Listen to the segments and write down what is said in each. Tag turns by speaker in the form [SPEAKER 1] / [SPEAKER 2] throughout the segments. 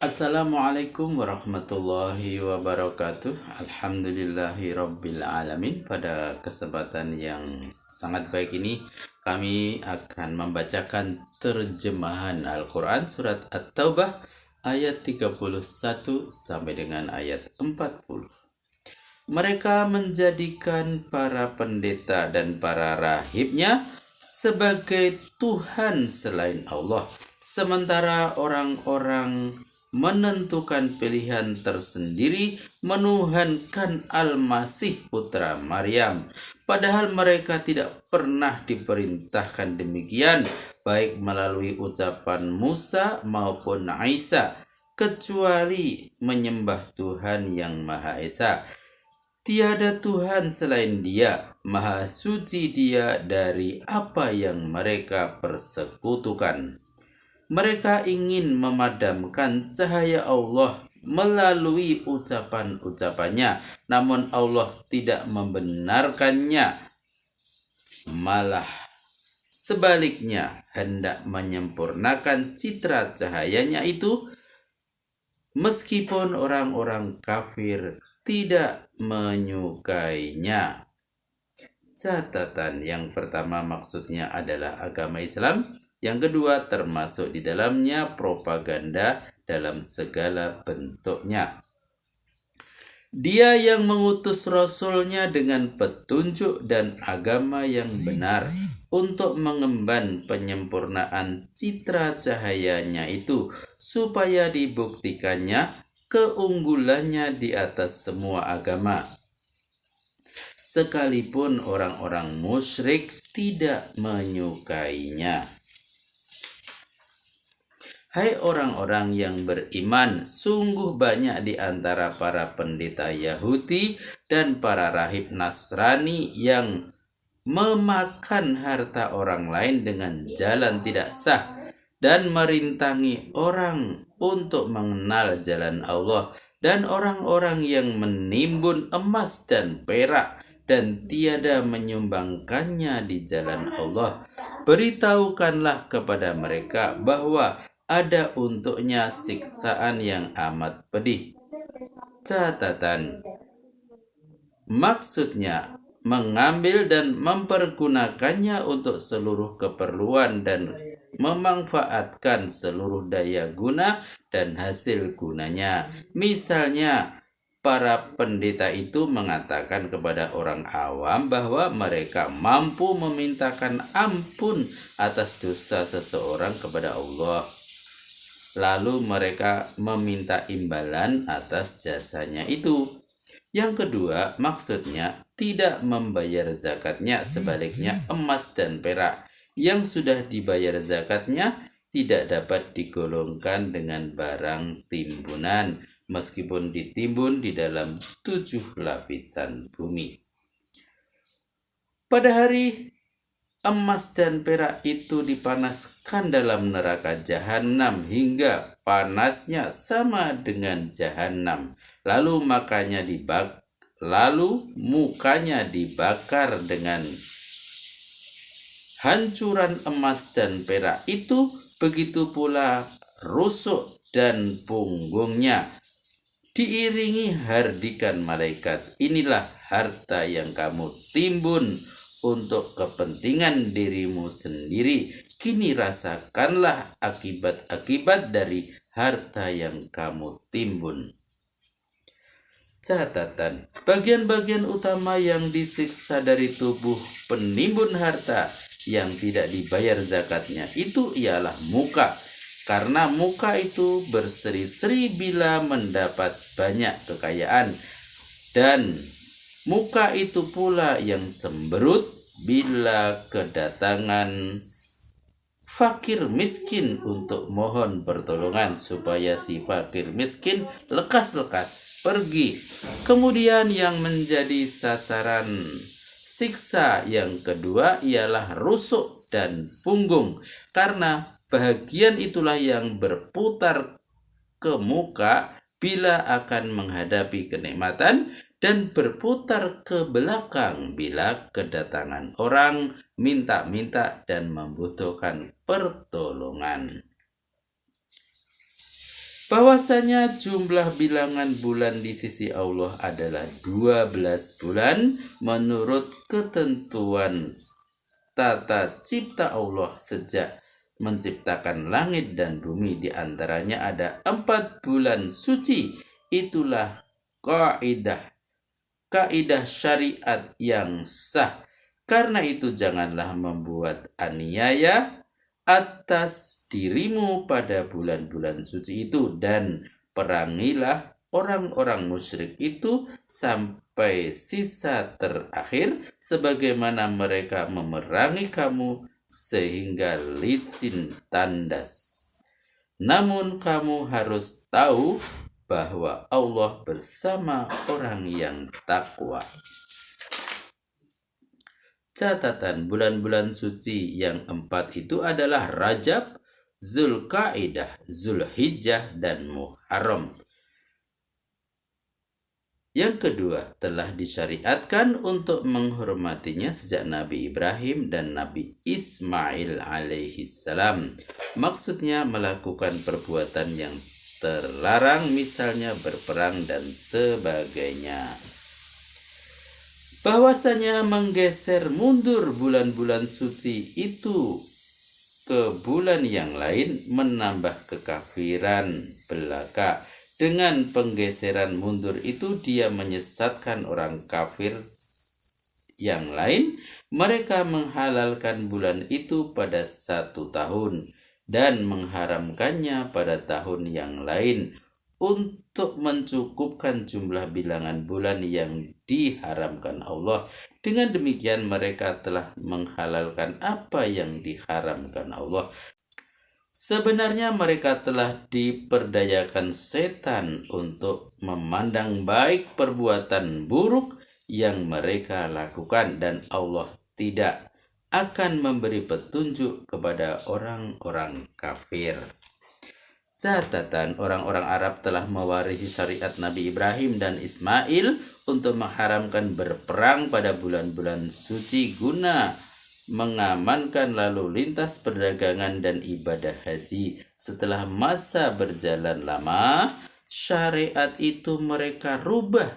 [SPEAKER 1] Assalamualaikum warahmatullahi wabarakatuh. Alhamdulillahi rabbil alamin. Pada kesempatan yang sangat baik ini kami akan membacakan terjemahan Al-Quran surat At-Taubah ayat 31 sampai dengan ayat 40. Mereka menjadikan para pendeta dan para rahibnya sebagai Tuhan selain Allah, sementara orang-orang menentukan pilihan tersendiri menuhankan Al-Masih putra Maryam, padahal mereka tidak pernah diperintahkan demikian, baik melalui ucapan Musa maupun Isa, kecuali menyembah Tuhan yang Maha Esa. Tiada Tuhan selain Dia, Maha Suci Dia dari apa yang mereka persekutukan. Mereka ingin memadamkan cahaya Allah melalui ucapan-ucapannya, namun Allah tidak membenarkannya. Malah sebaliknya hendak menyempurnakan citra cahayanya itu, meskipun orang-orang kafir tidak menyukainya. Catatan yang pertama maksudnya adalah agama Islam. Yang kedua, termasuk di dalamnya propaganda dalam segala bentuknya. Dia yang mengutus Rasulnya dengan petunjuk dan agama yang benar untuk mengemban penyempurnaan citra cahayanya itu, supaya dibuktikannya keunggulannya di atas semua agama, sekalipun orang-orang musyrik tidak menyukainya. Hai orang-orang yang beriman, sungguh banyak di antara para pendeta Yahudi dan para rahib Nasrani yang memakan harta orang lain dengan jalan tidak sah dan merintangi orang untuk mengenal jalan Allah, dan orang-orang yang menimbun emas dan perak dan tiada menyumbangkannya di jalan Allah. Beritahukanlah kepada mereka bahwa ada untuknya siksaan yang amat pedih. Catatan: maksudnya mengambil dan mempergunakannya untuk seluruh keperluan dan memanfaatkan seluruh daya guna dan hasil gunanya. Misalnya, para pendeta itu mengatakan kepada orang awam bahwa mereka mampu memintakan ampun atas dosa seseorang kepada Allah, lalu mereka meminta imbalan atas jasanya itu. Yang kedua, maksudnya tidak membayar zakatnya. Sebaliknya, emas dan perak yang sudah dibayar zakatnya tidak dapat digolongkan dengan barang timbunan, meskipun ditimbun di dalam 7 lapisan bumi. Pada hari emas dan perak itu dipanaskan dalam neraka jahanam hingga panasnya sama dengan jahanam. Lalu mukanya dibakar dengan hancuran emas dan perak itu, begitu pula rusuk dan punggungnya, diiringi hardikan malaikat. Inilah harta yang kamu timbun untuk kepentingan dirimu sendiri. Kini rasakanlah akibat-akibat dari harta yang kamu timbun. Catatan: bagian-bagian utama yang disiksa dari tubuh penimbun harta yang tidak dibayar zakatnya itu ialah muka, karena muka itu berseri-seri bila mendapat banyak kekayaan, dan muka itu pula yang cemberut bila kedatangan fakir miskin untuk mohon pertolongan, supaya si fakir miskin lekas-lekas pergi. Kemudian yang menjadi sasaran siksa yang kedua ialah rusuk dan punggung, karena bahagian itulah yang berputar ke muka bila akan menghadapi kenikmatan, dan berputar ke belakang bila kedatangan orang minta-minta dan membutuhkan pertolongan. bahwasanya jumlah bilangan bulan di sisi Allah adalah 12 bulan menurut ketentuan tata cipta Allah sejak menciptakan langit dan bumi. Di antaranya ada 4 bulan suci. Itulah kaidah syariat yang sah. Karena itu janganlah membuat aniaya atas dirimu pada bulan-bulan suci itu, dan perangilah orang-orang musyrik itu sampai sisa terakhir, sebagaimana mereka memerangi kamu sehingga licin tandas. Namun kamu harus tahu bahwa Allah bersama orang yang takwa. Catatan, bulan-bulan suci yang 4 itu adalah Rajab, Zulkaidah, Zulhijjah, dan Muharram. Yang kedua, telah disyariatkan untuk menghormatinya sejak Nabi Ibrahim dan Nabi Ismail alaihissalam. Maksudnya melakukan perbuatan yang terlarang, misalnya berperang dan sebagainya. Bahwasanya menggeser mundur bulan-bulan suci itu ke bulan yang lain menambah kekafiran belaka. Dengan penggeseran mundur itu dia menyesatkan orang kafir yang lain. Mereka menghalalkan bulan itu pada 1 tahun dan mengharamkannya pada tahun yang lain untuk mencukupkan jumlah bilangan bulan yang diharamkan Allah. Dengan demikian mereka telah menghalalkan apa yang diharamkan Allah. Sebenarnya mereka telah diperdayakan setan untuk memandang baik perbuatan buruk yang mereka lakukan, dan Allah tidak akan memberi petunjuk kepada orang-orang kafir. Catatan, orang-orang Arab telah mewarisi syariat Nabi Ibrahim dan Ismail untuk mengharamkan berperang pada bulan-bulan suci guna mengamankan lalu lintas perdagangan dan ibadah haji. Setelah masa berjalan lama, syariat itu mereka rubah.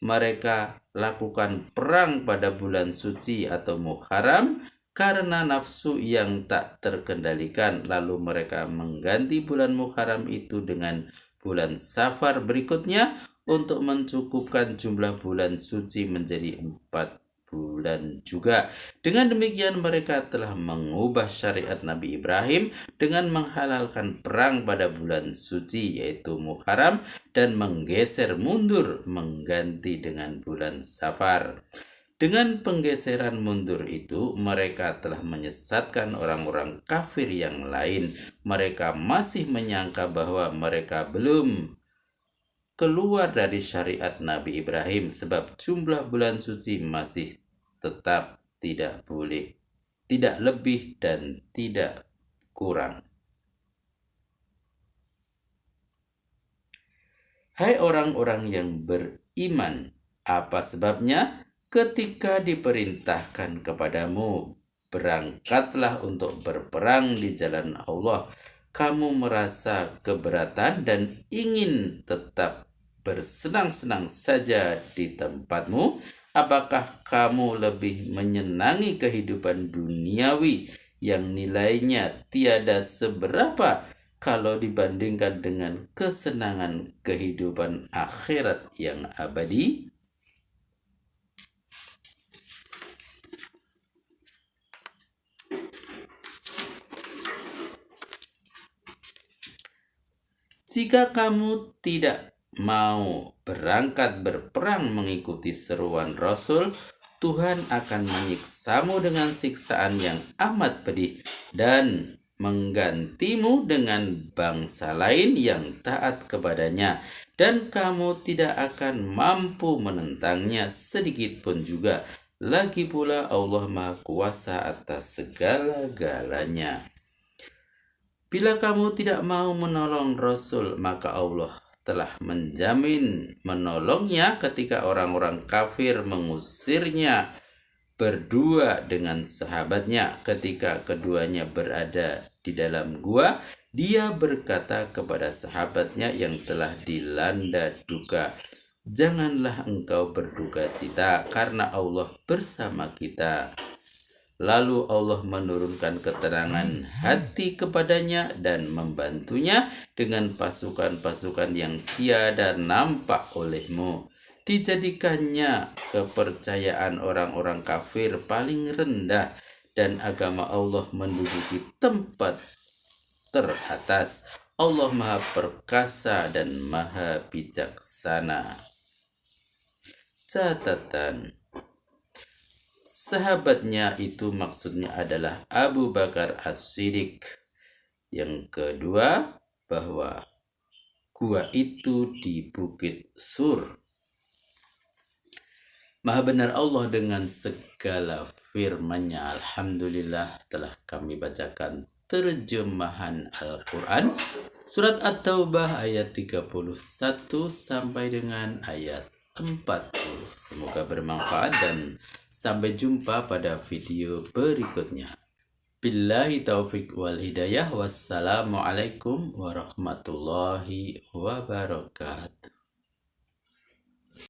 [SPEAKER 1] Mereka lakukan perang pada bulan suci atau Muharram karena nafsu yang tak terkendalikan. Lalu mereka mengganti bulan Muharram itu dengan bulan Safar berikutnya untuk mencukupkan jumlah bulan suci menjadi 4 bulan juga. Dengan demikian mereka telah mengubah syariat Nabi Ibrahim dengan menghalalkan perang pada bulan suci yaitu Muharram dan menggeser mundur mengganti dengan bulan Safar. Dengan penggeseran mundur itu, mereka telah menyesatkan orang-orang kafir yang lain. Mereka masih menyangka bahwa mereka belum keluar dari syariat Nabi Ibrahim, sebab jumlah bulan suci masih tetap tidak boleh, tidak lebih dan tidak kurang. Hai orang-orang yang beriman, apa sebabnya? Ketika diperintahkan kepadamu, berangkatlah untuk berperang di jalan Allah, kamu merasa keberatan dan ingin tetap bersenang-senang saja di tempatmu. Apakah kamu lebih menyenangi kehidupan duniawi yang nilainya tiada seberapa kalau dibandingkan dengan kesenangan kehidupan akhirat yang abadi? Jika kamu tidak mau berangkat berperang mengikuti seruan Rasul, Tuhan akan menyiksamu dengan siksaan yang amat pedih dan menggantimu dengan bangsa lain yang taat kepadanya, dan kamu tidak akan mampu menentangnya sedikit pun juga. Lagi pula Allah Maha Kuasa atas segala-galanya. Bila kamu tidak mau menolong Rasul, maka Allah telah menjamin menolongnya ketika orang-orang kafir mengusirnya berdua dengan sahabatnya. Ketika keduanya berada di dalam gua, dia berkata kepada sahabatnya yang telah dilanda duka, "Janganlah engkau berduka cita, karena Allah bersama kita." Lalu Allah menurunkan keterangan hati kepadanya dan membantunya dengan pasukan-pasukan yang tiada nampak olehmu. Dijadikannya kepercayaan orang-orang kafir paling rendah, dan agama Allah menduduki tempat teratas. Allah Maha Perkasa dan Maha Bijaksana. Catatan: sahabatnya itu maksudnya adalah Abu Bakar As-Siddiq. Yang kedua, bahwa gua itu di Bukit Sur. Maha benar Allah dengan segala firman-Nya. Alhamdulillah, telah kami bacakan terjemahan Al-Quran Surat At-Taubah ayat 31 sampai dengan ayat 40. Semoga bermanfaat dan sampai jumpa pada video berikutnya. Billahi taufiq wal hidayah. Wassalamualaikum warahmatullahi wabarakatuh.